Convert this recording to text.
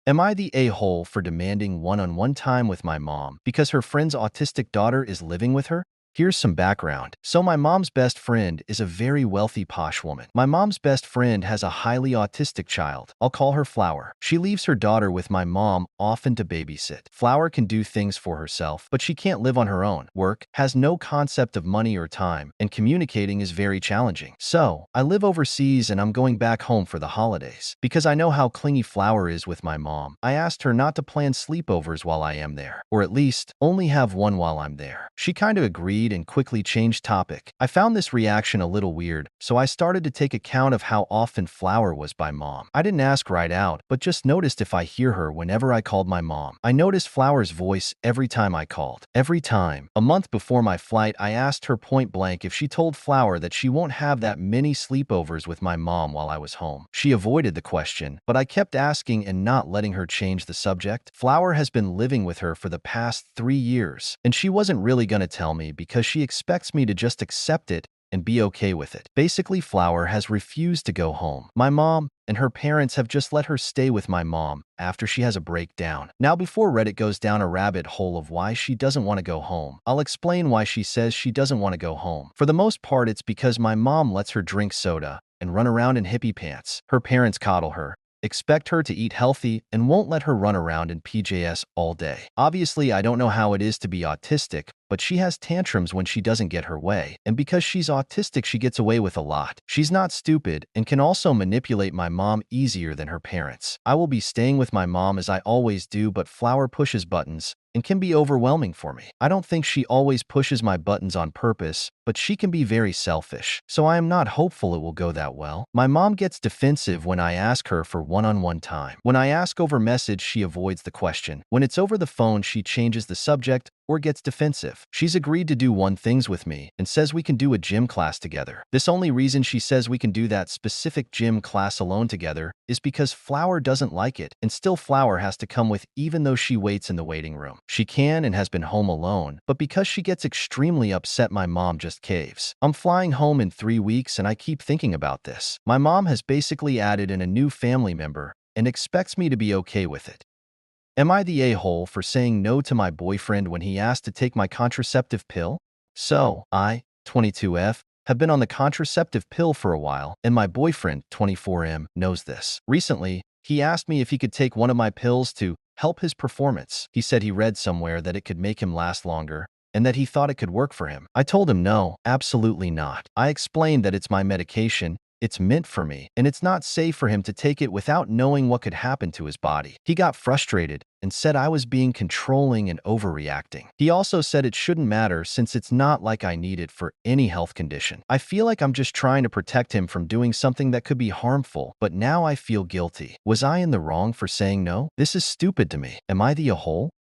Am I the a-hole for demanding one-on-one time with my mom because her friend's autistic daughter is living with her? Here's some background. So my mom's best friend is a very wealthy posh woman. My mom's best friend has a highly autistic child. I'll call her Flower. She leaves her daughter with my mom often to babysit. Flower can do things for herself, but she can't live on her own. Work, has no concept of money or time, and communicating is very challenging. So, I live overseas and I'm going back home for the holidays. Because I know how clingy Flower is with my mom, I asked her not to plan sleepovers while I am there, or at least, only have one while I'm there. She kind of agreed and quickly changed topic. I found this reaction a little weird, so I started to take account of how often Flower was by mom. I didn't ask right out, but just noticed if I hear her whenever I called my mom. I noticed Flower's voice every time I called. Every time. A month before my flight, I asked her point blank if she told Flower that she won't have that many sleepovers with my mom while I was home. She avoided the question, but I kept asking and not letting her change the subject. Flower has been living with her for the past 3 years, and she wasn't really gonna tell me because she expects me to just accept it and be okay with it. Basically, Flower has refused to go home. My mom and her parents have just let her stay with my mom after she has a breakdown. Now, before Reddit goes down a rabbit hole of why she doesn't want to go home, I'll explain why she says she doesn't want to go home. For the most part, it's because my mom lets her drink soda and run around in hippie pants. Her parents coddle her, expect her to eat healthy, and won't let her run around in PJs all day. Obviously, I don't know how it is to be autistic, but she has tantrums when she doesn't get her way, and because she's autistic, she gets away with a lot. She's not stupid and can also manipulate my mom easier than her parents. I will be staying with my mom as I always do, but Flower pushes buttons and can be overwhelming for me. I don't think she always pushes my buttons on purpose, but she can be very selfish, so I am not hopeful it will go that well. My mom gets defensive when I ask her for one-on-one time. When I ask over message, she avoids the question. When it's over the phone, she changes the subject or gets defensive. She's agreed to do one things with me and says we can do a gym class together. This only reason she says we can do that specific gym class alone together is because Flower doesn't like it, and still Flower has to come with even though she waits in the waiting room. She can and has been home alone, but because she gets extremely upset, my mom just caves. I'm flying home in 3 weeks and I keep thinking about this. My mom has basically added in a new family member and expects me to be okay with it. Am I the a-hole for saying no to my boyfriend when he asked to take my contraceptive pill? So, I, 22F, have been on the contraceptive pill for a while, and my boyfriend, 24M, knows this. Recently, he asked me if he could take one of my pills to help his performance. He said he read somewhere that it could make him last longer, and that he thought it could work for him. I told him no, absolutely not. I explained that it's my medication, it's meant for me, and it's not safe for him to take it without knowing what could happen to his body. He got frustrated and said I was being controlling and overreacting. He also said it shouldn't matter since it's not like I need it for any health condition. I feel like I'm just trying to protect him from doing something that could be harmful, but now I feel guilty. Was I in the wrong for saying no? This is stupid to me. Am I the a-hole?